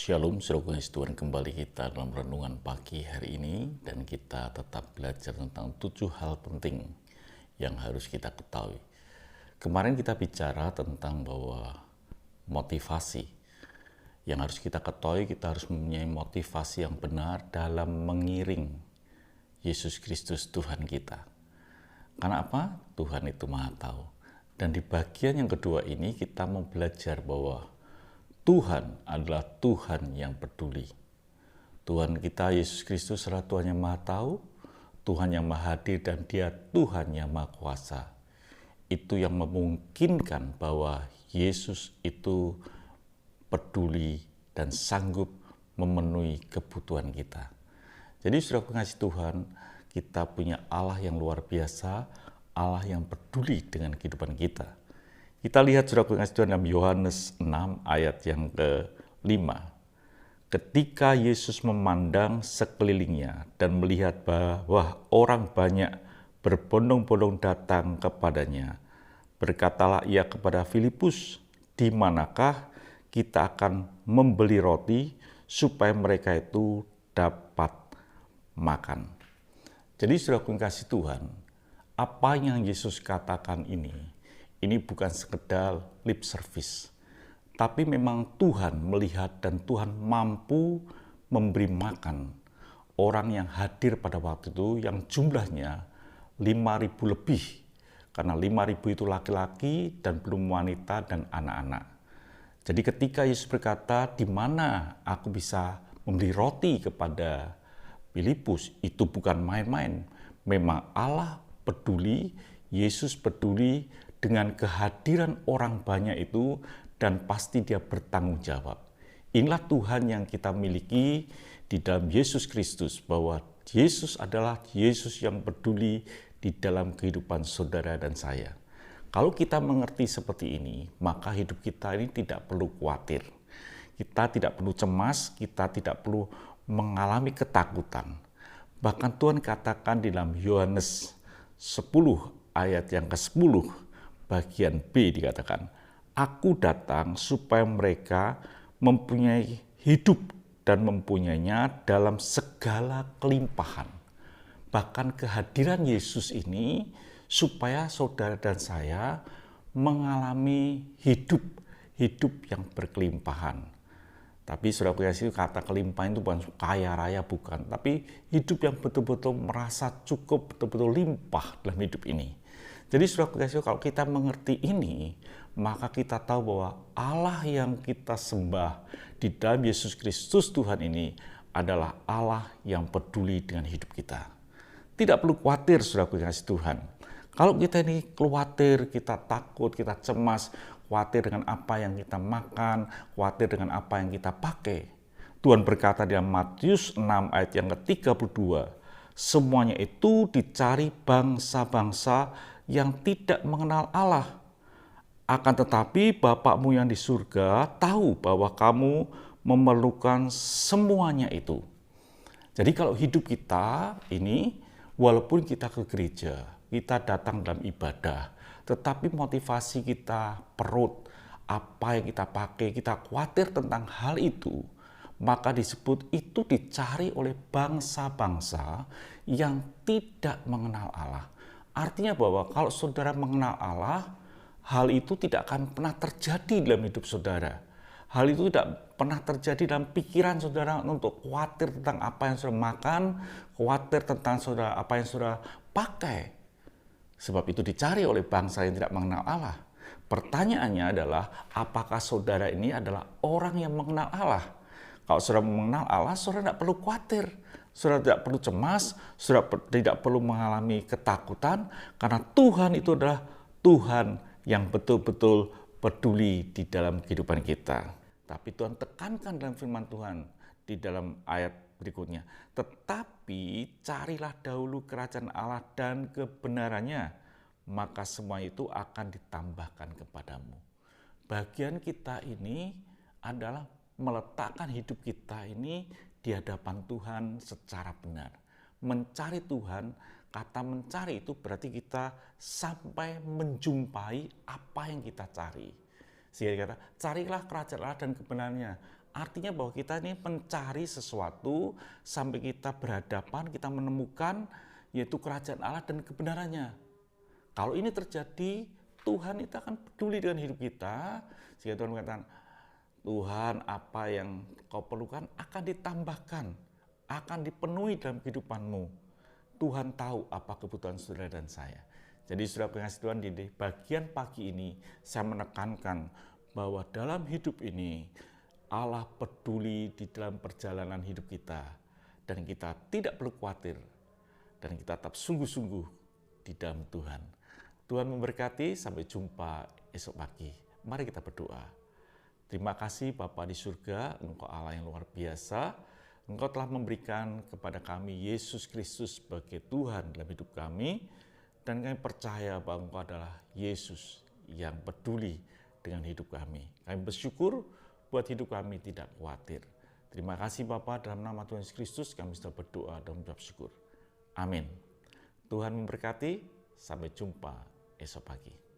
Shalom, saudara Tuhan, kembali kita dalam renungan pagi hari ini dan kita tetap belajar tentang 7 hal penting yang harus kita ketahui. Kemarin kita bicara tentang bahwa motivasi yang harus kita ketahui, kita harus mempunyai motivasi yang benar dalam mengiring Yesus Kristus Tuhan kita. Karena apa? Tuhan itu Maha Tahu. Dan di bagian yang kedua ini kita mau belajar bahwa Tuhan adalah Tuhan yang peduli. Tuhan kita Yesus Kristus adalah Tuhan yang Maha Tahu, Tuhan yang Maha Hadir, dan Dia Tuhan yang Maha Kuasa. Itu yang memungkinkan bahwa Yesus itu peduli dan sanggup memenuhi kebutuhan kita. Jadi saudara pengasih Tuhan, kita punya Allah yang luar biasa, Allah yang peduli dengan kehidupan kita. Kita lihat saudara pengasih Tuhan dalam Yohanes 6 ayat yang ke-5. Ketika Yesus memandang sekelilingnya dan melihat bahwa orang banyak berbondong-bondong datang kepadanya, berkatalah ia kepada Filipus, "Di manakah kita akan membeli roti supaya mereka itu dapat makan?" Jadi saudara pengasih Tuhan, apa yang Yesus katakan ini bukan sekedar lip service, tapi memang Tuhan melihat dan Tuhan mampu memberi makan orang yang hadir pada waktu itu yang jumlahnya 5.000 lebih, karena 5.000 itu laki-laki dan belum wanita dan anak-anak. Jadi ketika Yesus berkata, "Di mana aku bisa memberi roti kepada Filipus?" Itu bukan main-main. Memang Allah peduli, Yesus peduli dengan kehadiran orang banyak itu, dan pasti Dia bertanggung jawab. Inilah Tuhan yang kita miliki di dalam Yesus Kristus, bahwa Yesus adalah Yesus yang peduli di dalam kehidupan saudara dan saya. Kalau kita mengerti seperti ini, maka hidup kita ini tidak perlu khawatir. Kita tidak perlu cemas, kita tidak perlu mengalami ketakutan. Bahkan Tuhan katakan di dalam Yohanes 10 ayat yang ke-10, bagian B dikatakan, "Aku datang supaya mereka mempunyai hidup dan mempunyainya dalam segala kelimpahan." Bahkan kehadiran Yesus ini supaya saudara dan saya mengalami hidup yang berkelimpahan. Tapi saudara kasih, kata kelimpahan itu bukan kaya raya, bukan. Tapi hidup yang betul-betul merasa cukup, betul-betul limpah dalam hidup ini. Jadi saudara kasih, kalau kita mengerti ini, maka kita tahu bahwa Allah yang kita sembah di dalam Yesus Kristus Tuhan ini adalah Allah yang peduli dengan hidup kita. Tidak perlu khawatir saudara kasih Tuhan. Kalau kita ini khawatir, kita takut, kita cemas, khawatir dengan apa yang kita makan, khawatir dengan apa yang kita pakai. Tuhan berkata dalam Matius 6 ayat yang ke-32, "Semuanya itu dicari bangsa-bangsa yang tidak mengenal Allah. Akan tetapi Bapakmu yang di surga tahu bahwa kamu memerlukan semuanya itu." Jadi kalau hidup kita ini, walaupun kita ke gereja, kita datang dalam ibadah, tetapi motivasi kita, perut, apa yang kita pakai, kita khawatir tentang hal itu, maka disebut itu dicari oleh bangsa-bangsa yang tidak mengenal Allah. Artinya bahwa kalau saudara mengenal Allah, hal itu tidak akan pernah terjadi dalam hidup saudara. Hal itu tidak pernah terjadi dalam pikiran saudara untuk khawatir tentang apa yang saudara makan, khawatir tentang saudara apa yang saudara pakai. Sebab itu dicari oleh bangsa yang tidak mengenal Allah. Pertanyaannya adalah, apakah saudara ini adalah orang yang mengenal Allah? Kalau saudara mengenal Allah, saudara tidak perlu khawatir. Saudara tidak perlu cemas, saudara tidak perlu mengalami ketakutan, karena Tuhan itu adalah Tuhan yang betul-betul peduli di dalam kehidupan kita. Tapi Tuhan tekankan dalam firman Tuhan di dalam ayat berikutnya, "Tetapi carilah dahulu kerajaan Allah dan kebenarannya, maka semua itu akan ditambahkan kepadamu." Bagian kita ini adalah meletakkan hidup kita ini di hadapan Tuhan secara benar. Mencari Tuhan, kata mencari itu berarti kita sampai menjumpai apa yang kita cari. Sehingga kata, "Carilah kerajaan Allah dan kebenarannya, Artinya bahwa kita ini mencari sesuatu sampai kita berhadapan, kita menemukan yaitu kerajaan Allah dan kebenarannya. Kalau ini terjadi, Tuhan itu akan peduli dengan hidup kita. Sehingga Tuhan mengatakan, Tuhan, apa yang kau perlukan akan ditambahkan, akan dipenuhi dalam kehidupanmu. Tuhan tahu apa kebutuhan saudara dan saya. Jadi saudara pengasih Tuhan, di bagian pagi ini saya menekankan bahwa dalam hidup ini Allah peduli di dalam perjalanan hidup kita, dan kita tidak perlu khawatir, dan kita tetap sungguh-sungguh di dalam Tuhan. Tuhan memberkati, sampai jumpa esok pagi. Mari kita berdoa. Terima kasih Bapa di surga, Engkau Allah yang luar biasa. Engkau telah memberikan kepada kami Yesus Kristus sebagai Tuhan dalam hidup kami, dan kami percaya bahwa Engkau adalah Yesus yang peduli dengan hidup kami. Kami bersyukur buat hidup kami tidak khawatir. Terima kasih Bapa, dalam nama Tuhan Yesus Kristus kami sudah berdoa dan mengucap syukur. Amin. Tuhan memberkati, sampai jumpa esok pagi.